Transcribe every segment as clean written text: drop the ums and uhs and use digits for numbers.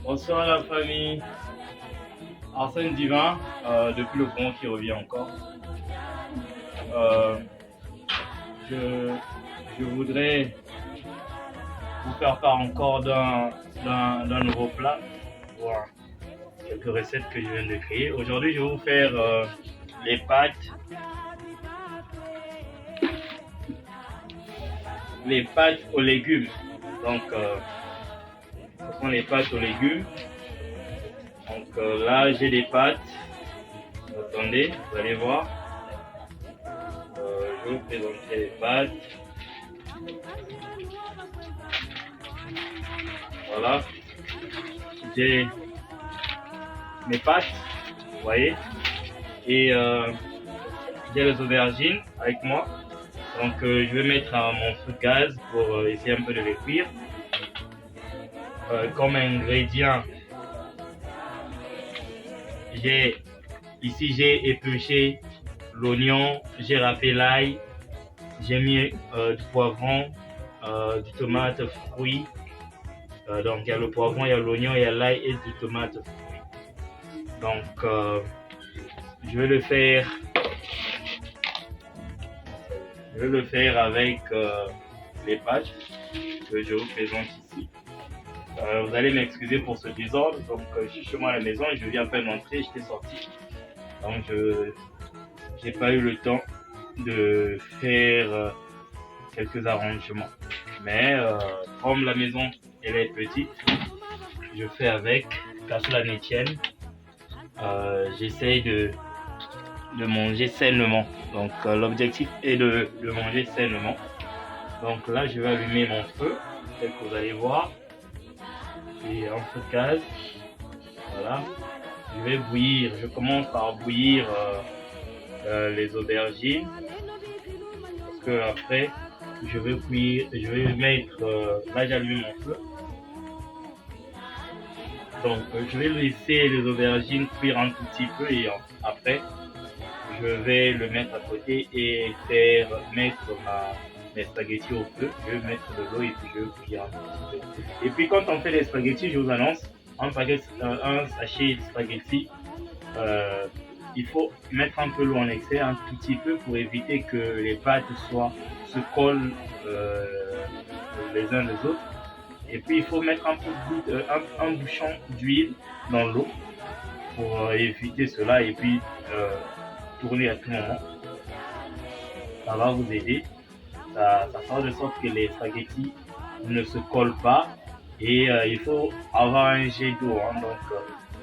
Bonsoir la famille. Arsène Divin, depuis le Congo qui revient encore. Euh, je, je voudrais vous faire part encore d'un nouveau plat, voir quelques recettes que je viens de créer. Aujourd'hui, je vais vous faire les pâtes aux légumes. Donc, ce sont les pâtes aux légumes. Donc là, j'ai des pâtes. Attendez, vous allez voir. Je vais vous présenter les pâtes. Voilà. J'ai mes pâtes, vous voyez. Et j'ai les aubergines avec moi. Donc je vais mettre à mon feu de gaz pour essayer un peu de les cuire. Comme ingrédient, j'ai épluché l'oignon, j'ai râpé l'ail, j'ai mis du poivron, du tomate fruit. Donc il y a le poivron, il y a l'oignon, il y a l'ail et du tomate fruit. Donc je vais le faire avec les pâtes que je vous présente ici. Vous allez m'excuser pour ce désordre. Donc, je suis chez moi à la maison et je viens à peine d'entrer, j'étais sorti. Donc, je n'ai pas eu le temps de faire quelques arrangements. Mais comme la maison elle est petite, je fais avec, qu'à cela ne tienne. J'essaye de manger sainement. Donc, l'objectif est de manger sainement. Donc là, je vais allumer mon feu, tel que vous allez voir. Et un feu de gaz. Voilà. Je vais bouillir. Je commence par bouillir les aubergines. Parce que après, je vais mettre. Là, j'allume mon feu. Donc, je vais laisser les aubergines cuire un tout petit peu et après, je vais le mettre à côté et mettre mes spaghettis au feu. Je vais mettre de l'eau et puis je vais cuire un petit peu. Et puis quand on fait les spaghettis, je vous annonce, un sachet de spaghettis, euh, il faut mettre un peu l'eau en excès, un tout petit peu pour éviter que les pâtes se collent les uns les autres. Et puis il faut mettre un bouchon d'huile dans l'eau pour éviter cela et puis tourner à tout moment. Ça va vous aider. Ça fera de sorte que les spaghettis ne se collent pas. Et il faut avoir un jet d'eau. Donc,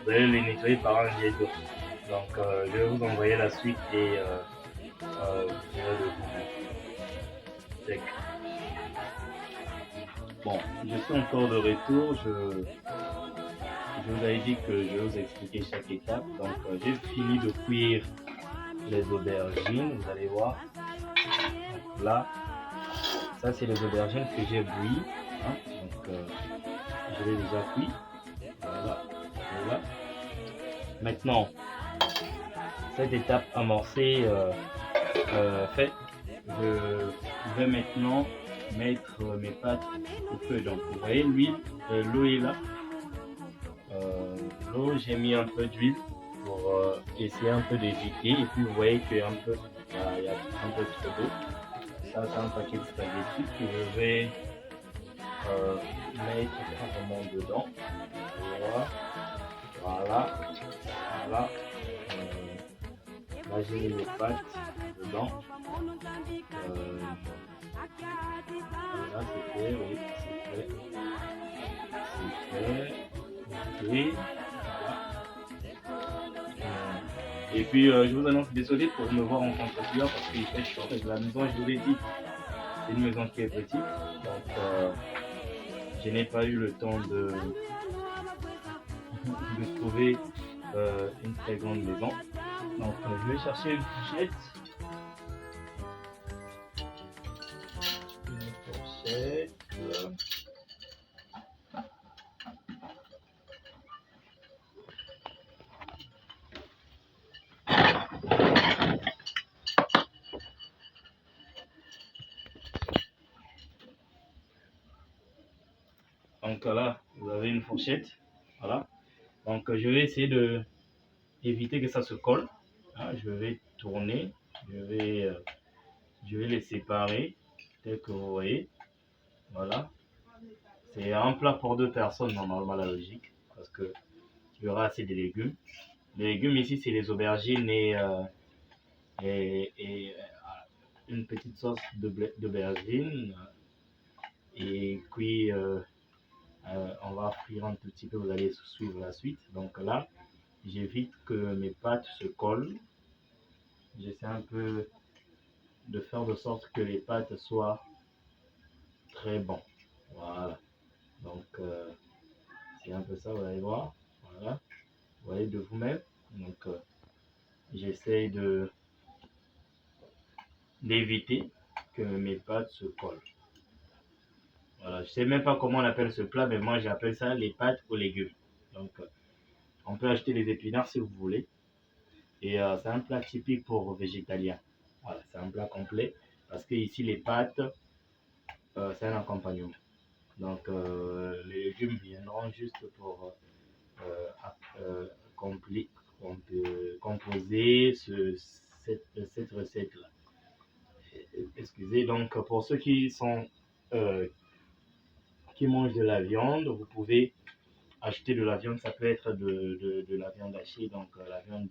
vous allez les nettoyer par un jet d'eau. Donc, je vais vous envoyer la suite et vous verrez le sec. Bon, je suis encore de retour. Je vous avais dit que je vais vous expliquer chaque étape. Donc, j'ai fini de cuire les aubergines. Vous allez voir. Donc, là, ça, c'est les aubergines que j'ai bouillies. Hein. Donc, je l'ai déjà cuit. Voilà. Voilà. Maintenant, cette étape amorcée faite, je vais maintenant mettre mes pâtes au feu. Donc, vous voyez l'huile, l'eau est là. L'eau, j'ai mis un peu d'huile pour essayer un peu d'éviter. Et puis, vous voyez qu'il y a un peu trop d'eau. Ça, c'est un paquet de spaghettis que je vais mettre carrément dedans. Voilà. Là, j'ai mis les pâtes dedans. Là, c'est fait, oui, c'est fait. Ok. Voilà. Et puis, je vous annonce, désolé pour me voir en contre-couleur parce qu'il fait chaud. La maison, je vous l'ai dit, c'est une maison qui est petite. Donc, je n'ai pas eu le temps de trouver une très grande maison. Donc, je vais chercher une fourchette. Donc là, vous avez une fourchette. Voilà. Donc je vais essayer de éviter que ça se colle. Hein, je vais tourner, je vais les séparer tel que vous voyez. Voilà. C'est un plat pour 2 personnes normalement la logique parce que il y aura assez de légumes. Les légumes ici c'est les aubergines et une petite sauce d'aubergine et puis on va frire un tout petit peu, vous allez suivre la suite. Donc là, j'évite que mes pâtes se collent. J'essaie un peu de faire de sorte que les pâtes soient très bonnes. Voilà. Donc c'est un peu ça, vous allez voir. Voilà. Vous voyez de vous-même. Donc j'essaie d'éviter que mes pâtes se collent. Voilà. Je sais même pas comment on appelle ce plat, mais moi j'appelle ça les pâtes aux légumes. Donc on peut acheter les épinards si vous voulez. Et c'est un plat typique pour végétaliens. Voilà, c'est un plat complet parce que ici les pâtes, c'est un accompagnement. Donc les légumes viendront juste pour composer cette recette-là. Excusez, donc pour ceux euh, qui mangent de la viande, vous pouvez acheter de la viande, ça peut être de la viande hachée, donc la viande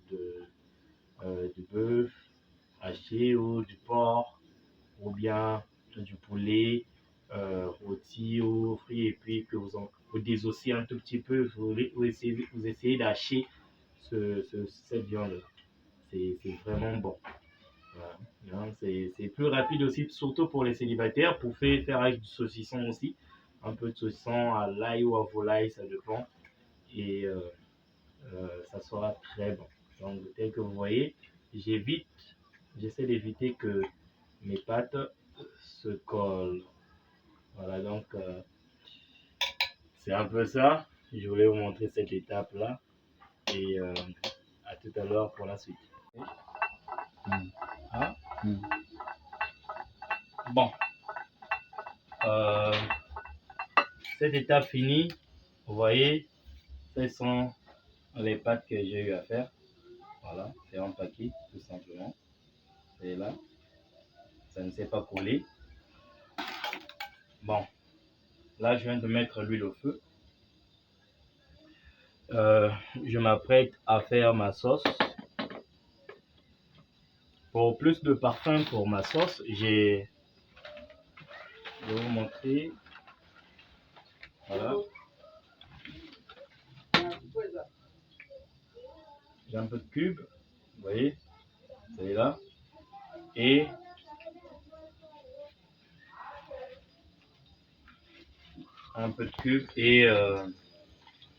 du bœuf haché ou du porc ou bien du poulet rôti ou frit et puis que vous désossez un tout petit peu, vous essayez d'hacher cette viande-là. C'est vraiment bon. Voilà. Hein, c'est plus rapide aussi, surtout pour les célibataires. Vous pouvez faire avec du saucisson aussi. Un peu de saucisson à l'ail ou à volaille, ça dépend. Et ça sera très bon. Donc, tel que vous voyez, j'essaie d'éviter que mes pâtes se collent. Voilà, donc c'est un peu ça. Je voulais vous montrer cette étape-là. Et à tout à l'heure pour la suite. Hein? Bon, euh, cette étape finie, vous voyez, ce sont les pâtes que j'ai eu à faire. Voilà, c'est un paquet, tout simplement. C'est là, ça ne s'est pas collé. Bon, là, je viens de mettre l'huile au feu. Je m'apprête à faire ma sauce. Pour plus de parfum pour ma sauce, je vais vous montrer. Voilà. J'ai un peu de cube, vous voyez, c'est là. Et un peu de cube et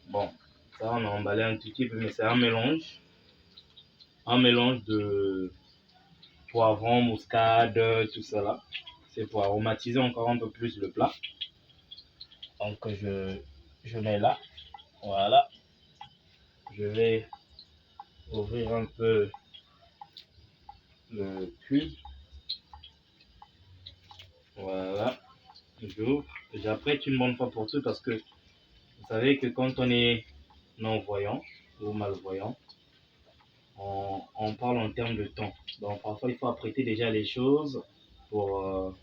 bon, ça on a emballé un tout petit peu, mais c'est un mélange de poivron, muscade, tout ça là. C'est pour aromatiser encore un peu plus le plat. Donc je mets là, voilà. Je vais ouvrir un peu le cube, voilà. J'ouvre, j'apprête une bonne fois pour tout parce que vous savez que quand on est non-voyant ou malvoyant, on parle en termes de temps. Donc parfois il faut apprêter déjà les choses pour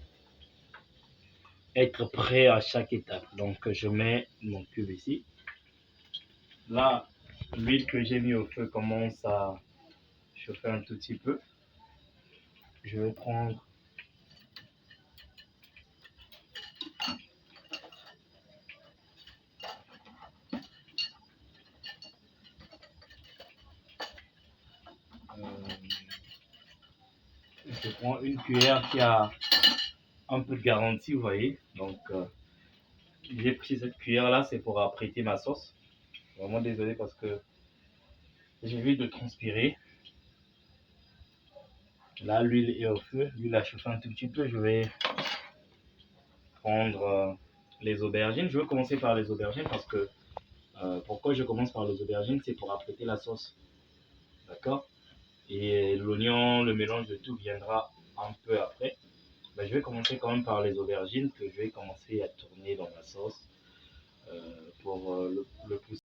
être prêt à chaque étape. Donc je mets mon cube ici. Là, l'huile que j'ai mis au feu commence à chauffer un tout petit peu. Je vais prendre une cuillère qui a un peu de garantie, vous voyez. Donc j'ai pris cette cuillère là, c'est pour apprêter ma sauce. Vraiment désolé parce que j'ai vu de transpirer. Là, l'huile est au feu, l'huile a chauffé un tout petit peu. Je vais prendre les aubergines. Je vais commencer par les aubergines parce que pourquoi je commence par les aubergines, c'est pour apprêter la sauce. D'accord? Et l'oignon, le mélange de tout viendra un peu après. Ben, je vais commencer quand même par les aubergines que je vais commencer à tourner dans ma sauce pour le pousser.